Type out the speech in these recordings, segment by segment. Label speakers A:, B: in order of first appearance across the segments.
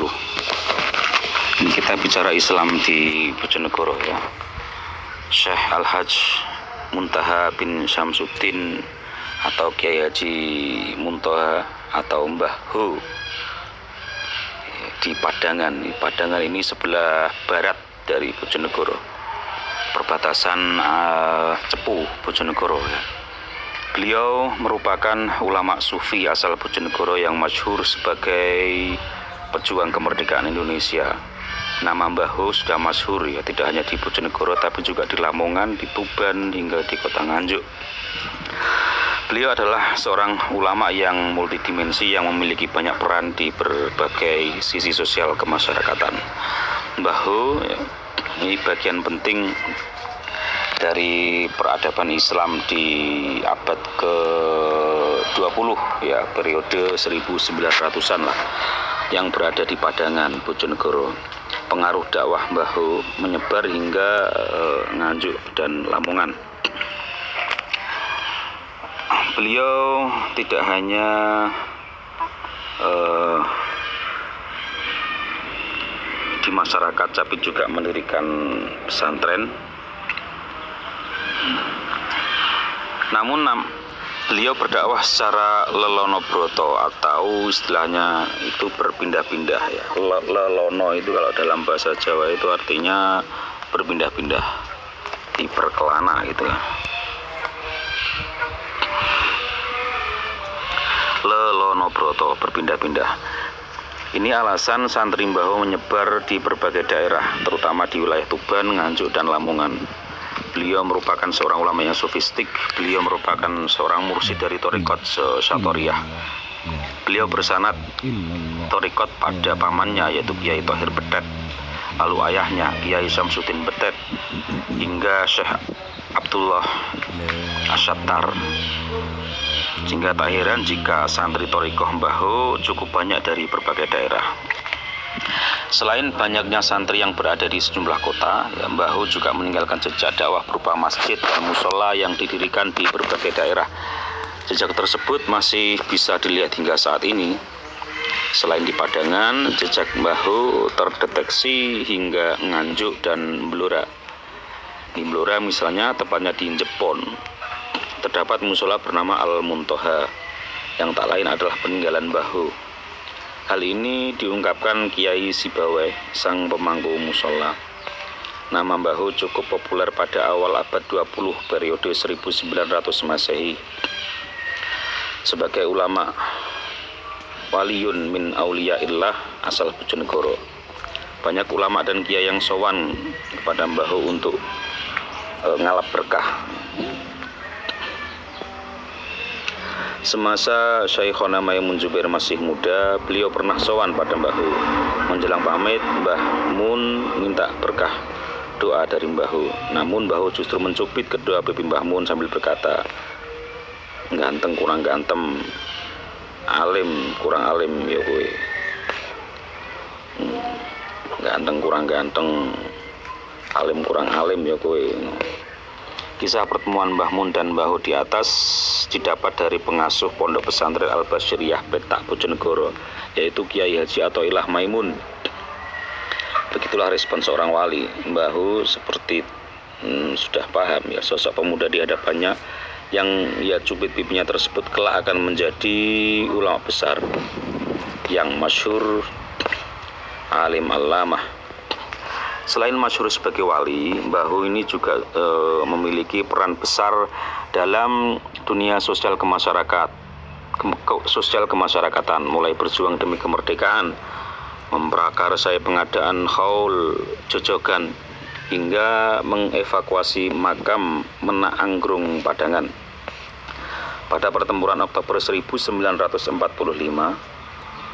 A: Ini kita bicara Islam di Bojonegoro ya. Syekh Al-Hajj Muntaha bin Syamsuddin atau Kiai Haji Muntaha atau Mbah Ho di Padangan. Padangan ini sebelah barat dari Bojonegoro, perbatasan Cepu Bojonegoro ya. Beliau merupakan ulama sufi asal Bojonegoro yang masyhur sebagai pejuang kemerdekaan Indonesia. Nama Mbah Ho sudah masyhur ya, tidak hanya di Bojonegoro tapi juga di Lamongan, di Tuban hingga di Kota Nganjuk. Beliau adalah seorang ulama yang multidimensi yang memiliki banyak peran di berbagai sisi sosial kemasyarakatan. Mbah Ho ya, ini bagian penting dari peradaban Islam di abad ke-20 ya, periode 1900-an lah, yang berada di Padangan, Bojonegoro. Pengaruh dakwah Mbah Ho menyebar hingga Nganjuk dan Lamongan. Beliau tidak hanya di masyarakat tapi juga mendirikan pesantren. Namun beliau berdakwah secara lelonobroto atau istilahnya itu berpindah-pindah ya. Lelono itu kalau dalam bahasa Jawa itu artinya berpindah-pindah, diperkelana gitu ya. Lelonobroto, berpindah-pindah. Ini alasan santri Mbah Ho menyebar di berbagai daerah, terutama di wilayah Tuban, Nganjuk dan Lamongan. Beliau merupakan seorang ulama yang sofistik. Beliau merupakan seorang mursyid dari Thariqat Syatoriyah. Beliau bersanad Thariqat pada pamannya yaitu Kiai Thohir Betet, lalu ayahnya Kiai Syamsuddin Betet, hingga Syekh Abdullah Asyattar. Sehingga tak heran jika santri Thariqah Mbah Ho cukup banyak dari berbagai daerah. Selain banyaknya santri yang berada di sejumlah kota, ya, Mbah Ho juga meninggalkan jejak dakwah berupa masjid dan musola yang didirikan di berbagai daerah. Jejak tersebut masih bisa dilihat hingga saat ini. Selain di Padangan, jejak Mbah Ho terdeteksi hingga Nganjuk dan Blora. Di Blora misalnya, tepatnya di Jepon, terdapat musola bernama Al-Muntaha yang tak lain adalah peninggalan Mbah Ho. Hal ini diungkapkan Kiai Sibawai, sang pemangku musola. Nama Mbah Ho cukup populer pada awal abad 20 periode 1900 Masehi. Sebagai ulama waliyun min auliyaillah asal Bojonegoro, banyak ulama dan kiai yang sowan kepada Mbah Ho untuk ngalap berkah. Semasa Syekhona Maimun Zubair masih muda, beliau pernah sowan pada Mbah Ho. Menjelang pamit, Mbah Mun minta berkah doa dari Mbah Ho. Namun Mbah Ho justru mencubit kedua pipi Mbah Mun sambil berkata, "Ganteng kurang ganteng, alim kurang alim ya kowe. Ganteng kurang ganteng, alim kurang alim ya kowe." Kisah pertemuan Mbah Mun dan Mbah Ho di atas didapat dari pengasuh Pondok Pesantren Al-Basyiriyah Petak Bojonegoro, yaitu Kiai Haji Athoillah Maimun. Begitulah respon seorang wali. Mbah Ho seperti sudah paham ya, sosok pemuda di hadapannya yang ia cubit pipinya tersebut kelak akan menjadi ulama besar yang masyhur, alim allamah. Selain masyhur sebagai wali, Mbah Ho ini juga memiliki peran besar dalam dunia sosial kemasyarakatan, mulai berjuang demi kemerdekaan, memprakarsai pengadaan haul jojogan, hingga mengevakuasi makam Menak Anggrung Padangan. Pada pertempuran Oktober 1945,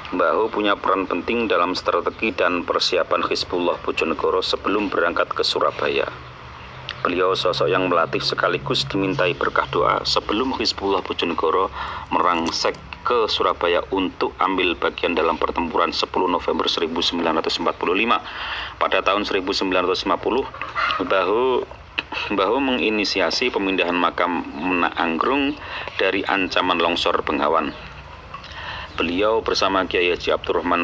A: Mbah Ho punya peran penting dalam strategi dan persiapan Hizbullah Bojonegoro sebelum berangkat ke Surabaya. Beliau sosok yang melatih sekaligus dimintai berkah doa sebelum Hizbullah Bojonegoro merangsek ke Surabaya untuk ambil bagian dalam pertempuran 10 November 1945. Pada tahun 1950, Mbah Ho menginisiasi pemindahan makam Menak Anggrung dari ancaman longsor Bengawan. beliau bersama Kiai Haji Abdurrahman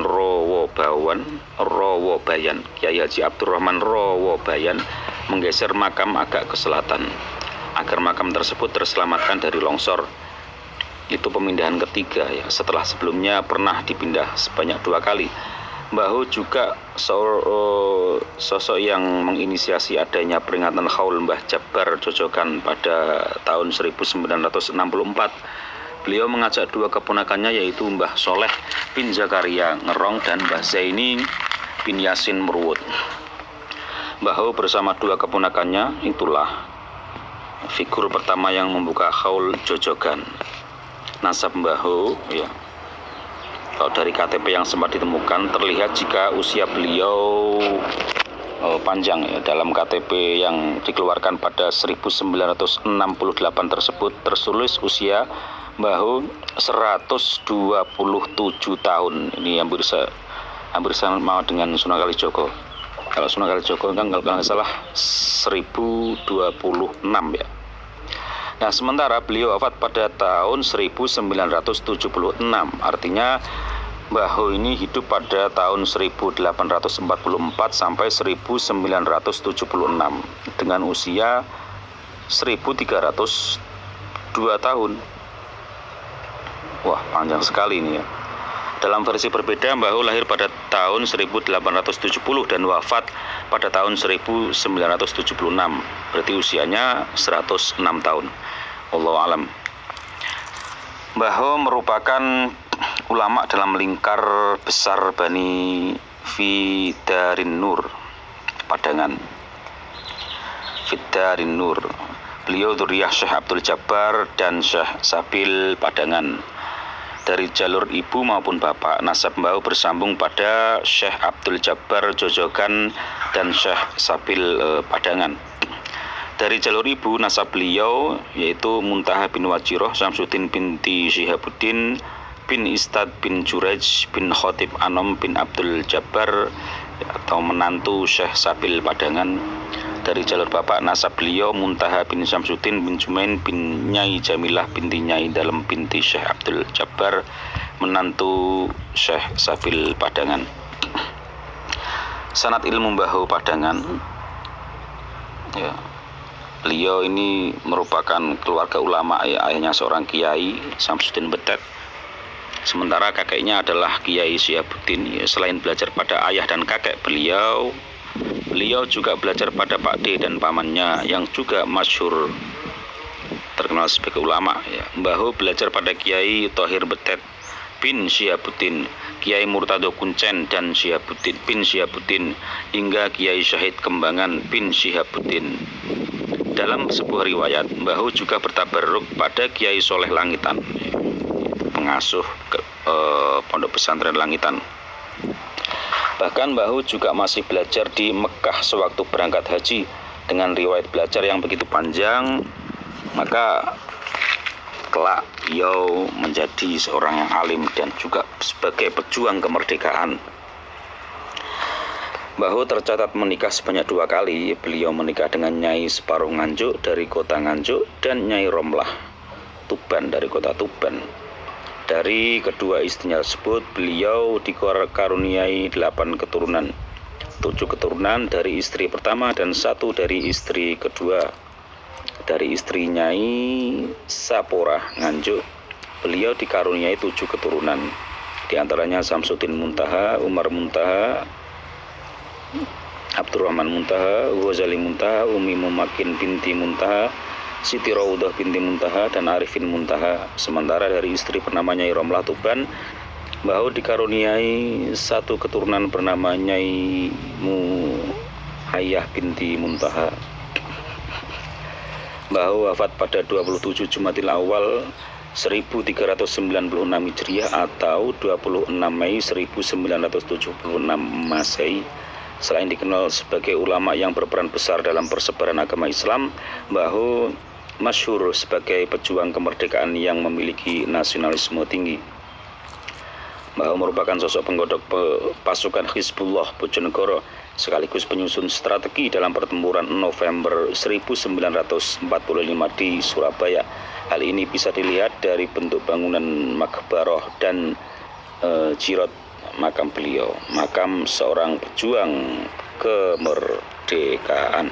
A: Rowobayan, Kiai Haji Abdurrahman Rowobayan menggeser makam agak ke selatan agar makam tersebut terselamatkan dari longsor. Itu pemindahan ketiga ya, setelah sebelumnya pernah dipindah sebanyak 2 kali. Mbah Ho juga sosok yang menginisiasi adanya peringatan Haul Mbah Jabar Jojogan pada tahun 1964. Beliau mengajak 2 keponakannya yaitu Mbah Soleh bin Zakaria Ngerong dan Mbah Zaini bin Yasin Murwud. Mbah Ho bersama 2 keponakannya itulah figur pertama yang membuka Haul Jojogan. Nasab Mbah Ho ya, kalau dari KTP yang sempat ditemukan terlihat jika usia beliau panjang ya. Dalam KTP yang dikeluarkan pada 1968 tersebut tertulis usia Mbah Ho 127 tahun. Ini hampir sama dengan Sunan Kalijogo. Kalau Sunan Kalijogo kan kalau nggak salah 1026 ya. Nah, sementara beliau wafat pada tahun 1976. Artinya Mbah Ho ini hidup pada tahun 1844 sampai 1976 dengan usia 1302 tahun. Wah, panjang sekali ini ya. Dalam versi berbeda, Mbah Ho lahir pada tahun 1870 dan wafat pada tahun 1976. Berarti usianya 106 tahun. Wallahu alam. Mbah Ho merupakan ulama dalam lingkar besar Bani Fidarin Nur Padangan. Fidarin Nur. Beliau dzurriyyah Syekh Abdul Jabbar dan Syekh Sabil Padangan. Dari jalur ibu maupun bapak, nasab Mbah Ho bersambung pada Syekh Abdul Jabbar Jojogan dan Syekh Sabil Padangan. Dari jalur ibu, nasab beliau yaitu Muntaha bin Wajiroh, Syamsuddin binti Syihabuddin bin Istad bin Juraj bin Khotib Anom bin Abdul Jabbar atau menantu Syekh Sabil Padangan. Dari jalur bapak, nasab beliau Muntaha bin Syamsuddin bin Jumain bin Nyai Jamilah binti Nyai Dalem binti Syekh Abdul Jabbar, menantu Syekh Sabil Padangan. Sanad ilmu Mbah Ho Padangan ya. Beliau ini merupakan keluarga ulama ya, ayahnya seorang kiai Syamsuddin Betet. Sementara kakeknya adalah Kiai Syihabuddin ya. Selain belajar pada ayah dan kakek beliau juga belajar pada Pak D dan pamannya yang juga masyhur terkenal sebagai ulama ya. Mbah Ho belajar pada Kiai Thohir Betet bin Syihabuddin, Kiai Murtado Kuncen dan Syihabuddin bin Syihabuddin hingga Kiai Syahid Kembangan bin Syihabuddin. Dalam sebuah riwayat, Mbah Ho juga bertabarruk pada Kiai Soleh Langitan, pengasuh pondok pesantren Langitan. Bahkan Mbah Ho juga masih belajar di Mekah sewaktu berangkat haji. Dengan riwayat belajar yang begitu panjang, maka kelak beliau menjadi seorang yang alim dan juga sebagai pejuang kemerdekaan. Mbah Ho tercatat menikah sebanyak 2 kali. Beliau menikah dengan Nyai Separuh Nganjuk dari kota Nganjuk dan Nyai Romlah Tuban dari kota Tuban. Dari kedua istrinya tersebut, beliau dikaruniai 8 keturunan. 7 keturunan dari istri pertama dan 1 dari istri kedua. Dari istri Nyai Sapora Nganjuk, beliau dikaruniai 7 keturunan. Di antaranya Samsudin Muntaha, Umar Muntaha, Abdurrahman Muntaha, Ghazali Muntaha, Umi Mumakin binti Muntaha, Siti Raudah binti Muntaha, dan Arifin Muntaha. Sementara dari istri bernama Nyai Romlah Tuban, Mbah Ho dikaruniai 1 keturunan bernama Nyai Muhayyah binti Muntaha. Mbah Ho wafat pada 27 Jumadil Awal 1396 Hijriah atau 26 Mei 1976 Masehi. Selain dikenal sebagai ulama yang berperan besar dalam persebaran agama Islam, Mbah Ho masyhur sebagai pejuang kemerdekaan yang memiliki nasionalisme tinggi. Mbah Ho merupakan sosok penggodok pasukan Hizbullah Bojonegoro sekaligus penyusun strategi dalam pertempuran November 1945 di Surabaya. Hal ini bisa dilihat dari bentuk bangunan Makbaroh dan Jirot, makam beliau, makam seorang pejuang kemerdekaan.